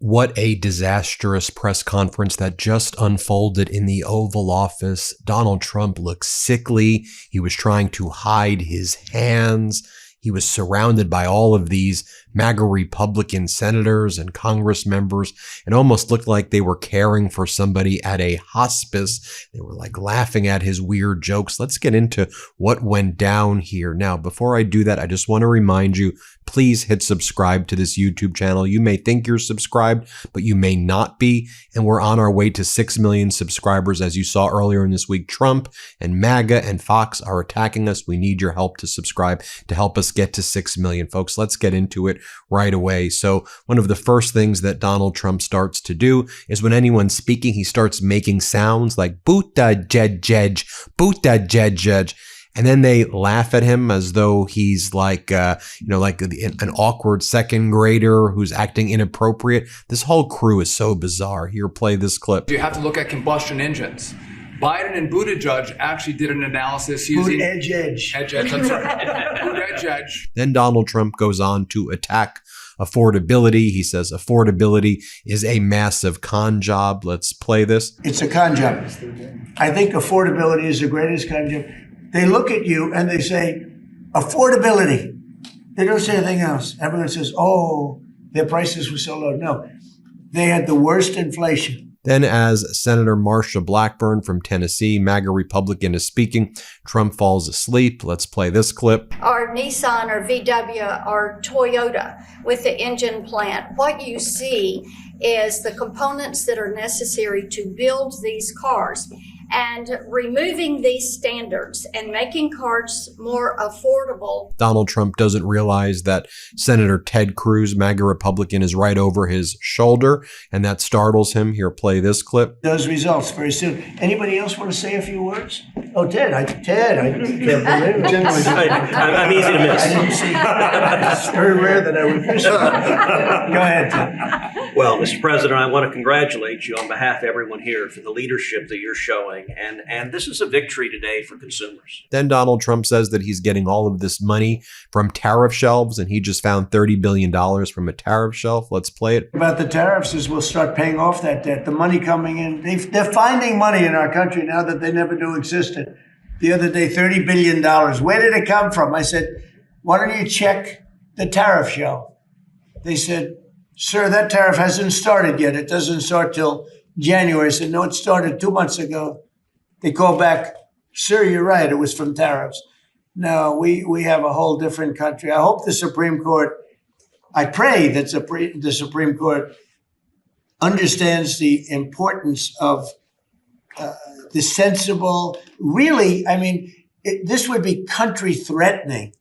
What a disastrous press conference that just unfolded in the Oval Office. Donald Trump looked sickly. He was trying to hide his hands. He was surrounded by all of these MAGA Republican senators and Congress members. It almost looked like they were caring for somebody at a hospice. They were like laughing at his weird jokes. Let's get into what went down here. Now, before I do that, I just want to remind you, please hit subscribe to this YouTube channel. You may think you're subscribed, but you may not be. And we're on our way to 6 million subscribers. As you saw earlier in this week, Trump and MAGA and Fox are attacking us. We need your help to subscribe to help us get to 6 million, folks. Let's get into it right away. So one of the first things that Donald Trump starts to do is when anyone's speaking, he starts making sounds like "Buttigieg, Buttigieg." And then they laugh at him as though he's like, like an awkward second grader who's acting inappropriate. This whole crew is so bizarre. Here, play this clip. You have to look at combustion engines. Biden and Buttigieg actually did an analysis using Buttigieg. Then Donald Trump goes on to attack affordability. He says affordability is a massive con job. Let's play this. It's a con job. I think affordability is the greatest con job. They look at you and they say, affordability. They don't say anything else. Everyone says, oh, their prices were so low. No, they had the worst inflation. Then as Senator Marsha Blackburn from Tennessee, MAGA Republican, is speaking, Trump falls asleep. Let's play this clip. Or Nissan or VW or Toyota with the engine plant, what you see is the components that are necessary to build these cars. And removing these standards and making cars more affordable. Donald Trump doesn't realize that Senator Ted Cruz, MAGA Republican, is right over his shoulder, and that startles him. Here, play this clip. Those results very soon. Anybody else want to say a few words? Oh, Ted, I can't believe it. I'm easy to miss. I didn't see. It's very rare that I would miss it. Go ahead, Ted. Well, Mr. President, I want to congratulate you on behalf of everyone here for the leadership that you're showing. And this is a victory today for consumers. Then Donald Trump says that he's getting all of this money from tariff shelves, and he just found $30 billion from a tariff shelf. Let's play it. About the tariffs is we'll start paying off that debt. The money coming in, they're finding money in our country now that they never knew existed. The other day, $30 billion. Where did it come from? I said, why don't you check the tariff shelf? They said, sir, that tariff hasn't started yet. It doesn't start till January. I said, no, it started 2 months ago. They call back, sir, you're right. It was from tariffs. No, we have a whole different country. I hope the Supreme Court, I pray that the Supreme Court understands the importance of the sensible, really, I mean, this would be country threatening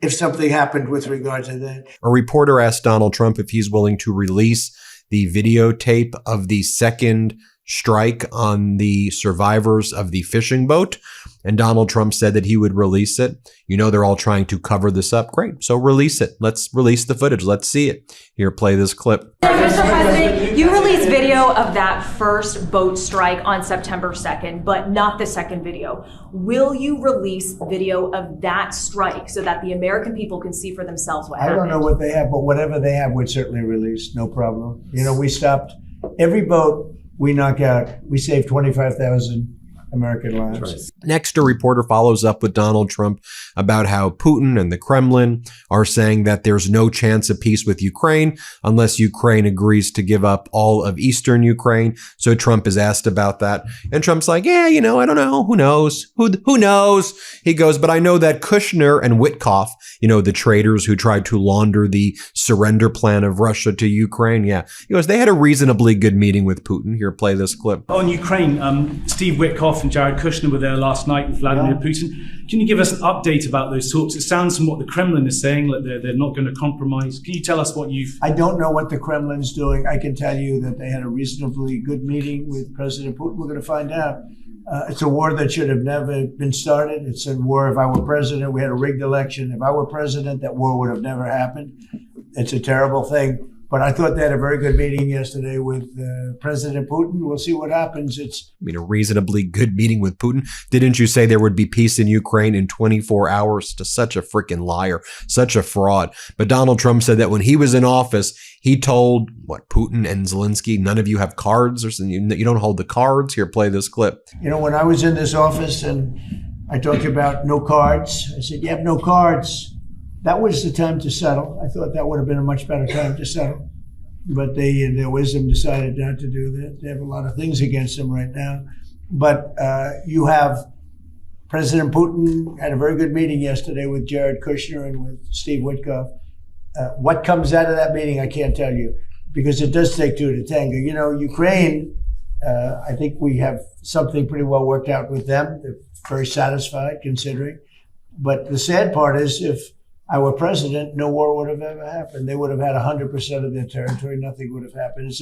if something happened with regard to that. A reporter asked Donald Trump if he's willing to release the videotape of the second strike on the survivors of the fishing boat. And Donald Trump said that he would release it. You know, they're all trying to cover this up. Great. So release it. Let's release the footage. Let's see it. Here, play this clip. Mr. President, you released video of that first boat strike on September 2nd, but not the second video. Will you release video of that strike so that the American people can see for themselves what happened? I don't know what they have, but whatever they have, we'd certainly release. No problem. You know, we stopped every boat we knock out. We saved 25,000 American lives. Right. Next, a reporter follows up with Donald Trump about how Putin and the Kremlin are saying that there's no chance of peace with Ukraine unless Ukraine agrees to give up all of eastern Ukraine. So Trump is asked about that. And Trump's like, yeah, you know, I don't know. Who knows? Who knows? He goes, but I know that Kushner and Witkoff, you know, the traitors who tried to launder the surrender plan of Russia to Ukraine. Yeah. He goes, they had a reasonably good meeting with Putin. Here, play this clip. On Ukraine, Steve Witkoff and Jared Kushner were there last night with Vladimir Putin. Can you give us an update about those talks? It sounds from what the Kremlin is saying that they're not going to compromise. Can you tell us what you've... I don't know what the Kremlin's doing. I can tell you that they had a reasonably good meeting with President Putin. We're going to find out. It's a war that should have never been started. It's a war. If I were president, we had a rigged election. If I were president, that war would have never happened. It's a terrible thing. But I thought they had a very good meeting yesterday with President Putin. We'll see what happens. A reasonably good meeting with Putin. Didn't you say there would be peace in Ukraine in 24 hours? To such a freaking liar, such a fraud. But Donald Trump said that when he was in office, he told, Putin and Zelensky, none of you have cards or something. You don't hold the cards. Here, play this clip. When I was in this office and I talked about no cards, I said, you have no cards. That was the time to settle. I thought that would have been a much better time to settle. But they, in their wisdom, decided not to do that. They have a lot of things against them right now. But you have President Putin had a very good meeting yesterday with Jared Kushner and with Steve Witkoff. What comes out of that meeting, I can't tell you, because it does take two to tango. Ukraine, I think we have something pretty well worked out with them. They're very satisfied, considering. But the sad part is, if I were president, no war would have ever happened. They would have had 100% of their territory. Nothing would have happened. It's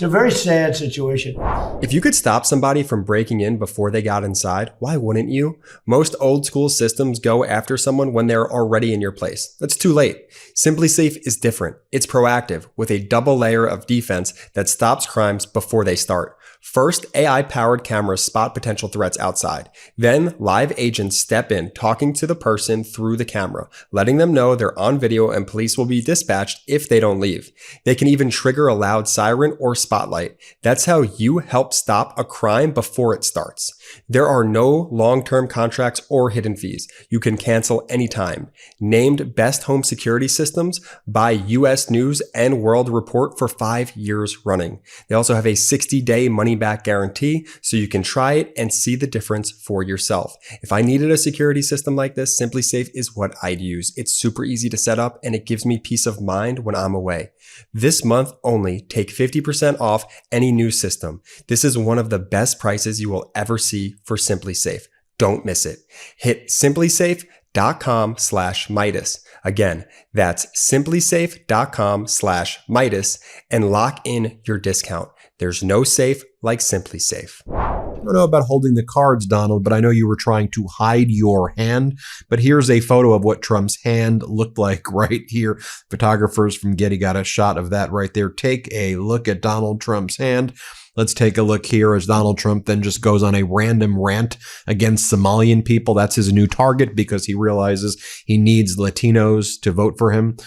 a very sad situation. If you could stop somebody from breaking in before they got inside, why wouldn't you? Most old school systems go after someone when they're already in your place. That's too late. SimpliSafe is different. It's proactive with a double layer of defense that stops crimes before they start. First, AI-powered cameras spot potential threats outside. Then, live agents step in, talking to the person through the camera, letting them know they're on video and police will be dispatched if they don't leave. They can even trigger a loud siren or spotlight. That's how you help stop a crime before it starts. There are no long-term contracts or hidden fees. You can cancel anytime. Named Best Home Security Systems by US News and World Report for 5 years running. They also have a 60-day money-back guarantee, so you can try it and see the difference for yourself. If I needed a security system like this, SimpliSafe is what I'd use. It's super easy to set up and it gives me peace of mind when I'm away. This month only, take 50% off any new system. This is one of the best prices you will ever see for SimpliSafe. Don't miss it. Hit simplisafe.com/Meidas. Again, that's simplisafe.com/Meidas and lock in your discount. There's no safe like SimpliSafe. I don't know about holding the cards, Donald, but I know you were trying to hide your hand. But here's a photo of what Trump's hand looked like right here. Photographers from Getty got a shot of that right there. Take a look at Donald Trump's hand. Let's take a look here as Donald Trump then just goes on a random rant against Somalian people. That's his new target because he realizes he needs Latinos to vote for him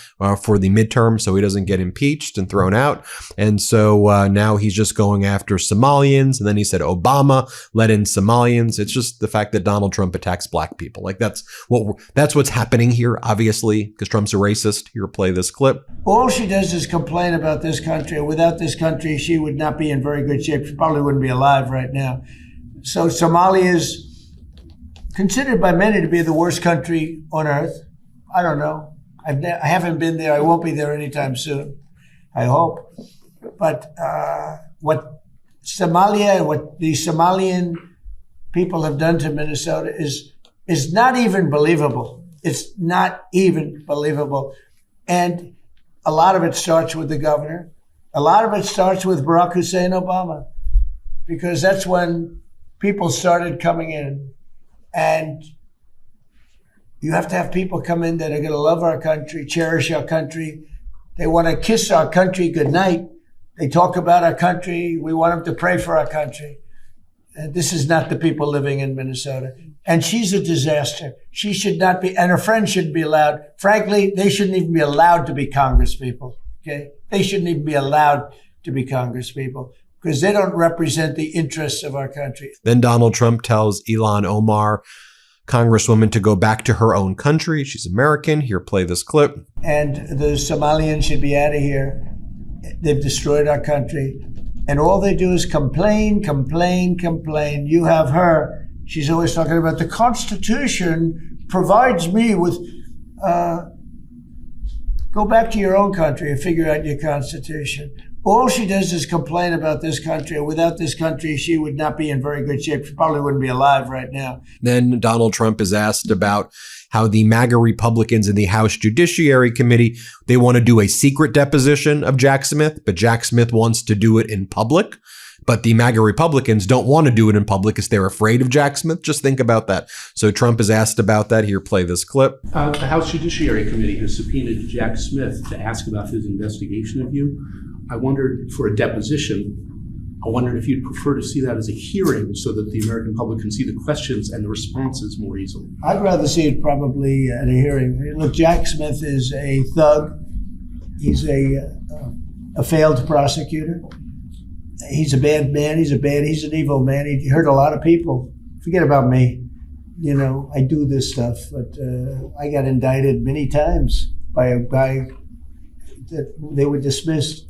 for the midterm so he doesn't get impeached and thrown out. And so now he's just going after Somalians. And then he said Obama let in Somalians. It's just the fact that Donald Trump attacks black people. Like that's what's happening here, obviously, because Trump's a racist. Here, play this clip. All she does is complain about this country. Without this country, she would not be in very good shape. She probably wouldn't be alive right now. So Somalia is considered by many to be the worst country on earth. I don't know. I haven't been there. I won't be there anytime soon, I hope. But what Somalia and what the Somalian people have done to Minnesota is not even believable. It's not even believable. And a lot of it starts with the governor. A lot of it starts with Barack Hussein Obama, because that's when people started coming in. And you have to have people come in that are going to love our country, cherish our country. They want to kiss our country goodnight. They talk about our country. We want them to pray for our country. And this is not the people living in Minnesota. And she's a disaster. She should not be, and her friends shouldn't be allowed. Frankly, they shouldn't even be allowed to be congresspeople. Okay? They shouldn't even be allowed to be congresspeople because they don't represent the interests of our country. Then Donald Trump tells Ilhan Omar, Congresswoman, to go back to her own country. She's American. Here, play this clip. And the Somalians should be out of here. They've destroyed our country. And all they do is complain, complain, complain. You have her. She's always talking about the Constitution provides me with... Go back to your own country and figure out your Constitution. All she does is complain about this country. Without this country, she would not be in very good shape. She probably wouldn't be alive right now. Then Donald Trump is asked about how the MAGA Republicans in the House Judiciary Committee, they want to do a secret deposition of Jack Smith, but Jack Smith wants to do it in public But the MAGA Republicans don't want to do it in public because they're afraid of Jack Smith. Just think about that. So Trump is asked about that. Here, play this clip. The House Judiciary Committee has subpoenaed Jack Smith to ask about his investigation of you. I wondered, for a deposition, I wondered if you'd prefer to see that as a hearing so that the American public can see the questions and the responses more easily. I'd rather see it probably at a hearing. Look, Jack Smith is a thug. He's a failed prosecutor. He's a bad man. He's an evil man. He hurt a lot of people. Forget about me. You know, I do this stuff, but I got indicted many times by a guy that they were dismissed.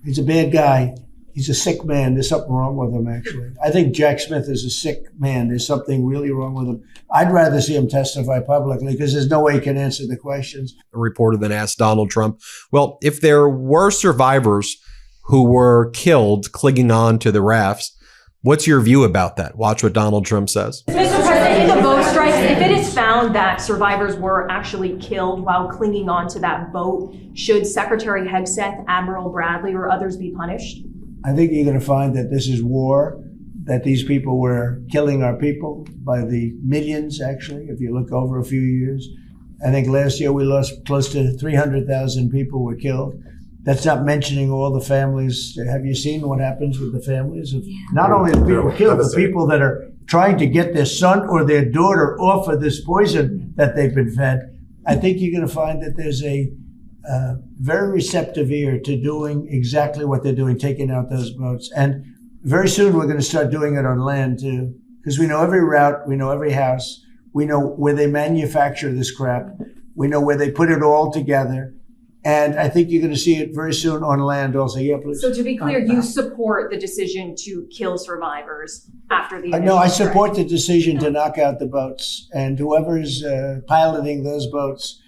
He's a bad guy. He's a sick man. There's something wrong with him, actually. I think Jack Smith is a sick man. There's something really wrong with him. I'd rather see him testify publicly because there's no way he can answer the questions. A reporter then asked Donald Trump, well, if there were survivors who were killed clinging on to the rafts, what's your view about that? Watch what Donald Trump says. Mr. President, in the boat strikes, if it is found that survivors were actually killed while clinging on to that boat, should Secretary Hegseth, Admiral Bradley, or others be punished? I think you're going to find that this is war, that these people were killing our people by the millions, actually, if you look over a few years. I think last year we lost close to 300,000 people were killed. That's not mentioning all the families. Have you seen what happens with the families of not only the people killed, the people that are trying to get their son or their daughter off of this poison that they've been fed? I think you're going to find that there's a very receptive ear to doing exactly what they're doing, taking out those boats. And very soon we're going to start doing it on land too, because we know every route, we know every house, we know where they manufacture this crap, we know where they put it all together. And I think you're going to see it very soon on land also. Yeah, please. So to be clear, you support the decision to kill survivors after the No, I support the decision to knock out the boats. And whoever's piloting those boats,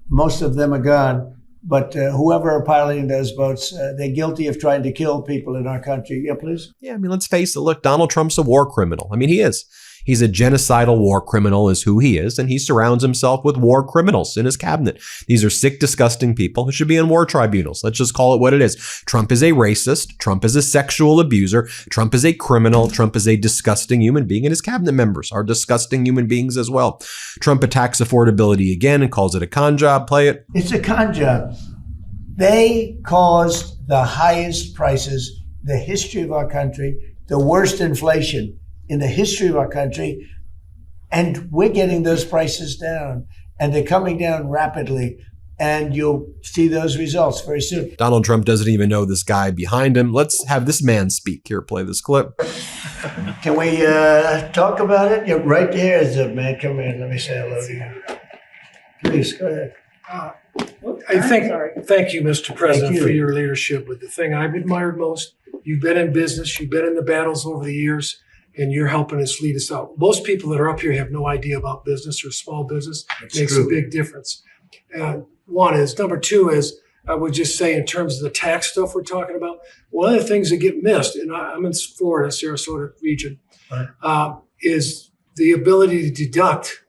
most of them are gone. But whoever are piloting those boats, they're guilty of trying to kill people in our country. Yeah, please. Yeah, I mean, let's face it. Look, Donald Trump's a war criminal. I mean, he is. He's a genocidal war criminal is who he is, and he surrounds himself with war criminals in his cabinet. These are sick, disgusting people who should be in war tribunals. Let's just call it what it is. Trump is a racist. Trump is a sexual abuser. Trump is a criminal. Trump is a disgusting human being, and his cabinet members are disgusting human beings as well. Trump attacks affordability again and calls it a con job. Play it. It's a con job. They caused the highest prices in the history of our country, the worst inflation in the history of our country, and we're getting those prices down, and they're coming down rapidly, and you'll see those results very soon. Donald Trump doesn't even know this guy behind him. Let's have this man speak. Here, play this clip. Can we talk about it? You're right there is a man. Come in. Let me say hello to you. Please, go ahead. Thank you, Mr. President, you. for your leadership. But the thing I've admired most, you've been in business, you've been in the battles over the years, and you're helping us lead us out. Most people that are up here have no idea about business or small business. It makes a big difference. One is. Number two is, I would just say in terms of the tax stuff we're talking about, one of the things that get missed, and I'm in Florida, Sarasota region, is the ability to deduct.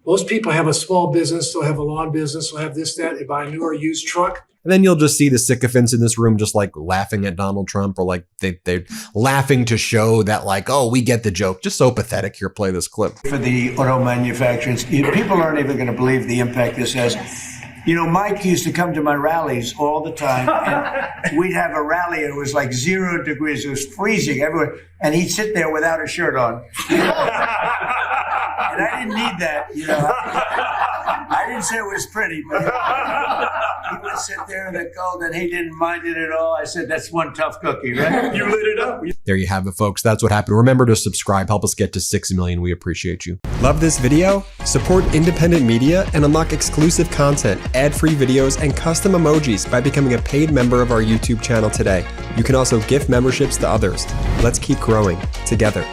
Most people have a small business, they'll have a lawn business, they'll have this, that, they buy a new or used truck. And then you'll just see the sycophants in this room just like laughing at Donald Trump, or like they're laughing to show that like, oh, we get the joke. Just so pathetic. Here, play this clip. For the auto manufacturers, people aren't even going to believe the impact this has. You know, Mike used to come to my rallies all the time, and we'd have a rally, and it was like 0 degrees. It was freezing everywhere, and he'd sit there without a shirt on. And I didn't need that, you know. I didn't say it was pretty, but he would sit there in the cold, and he didn't mind it at all. I said, that's one tough cookie, right? You lit it up. There you have it, folks. That's what happened. Remember to subscribe. Help us get to 6 million. We appreciate you. Love this video? Support independent media and unlock exclusive content, ad-free videos, and custom emojis by becoming a paid member of our YouTube channel today. You can also gift memberships to others. Let's keep growing together.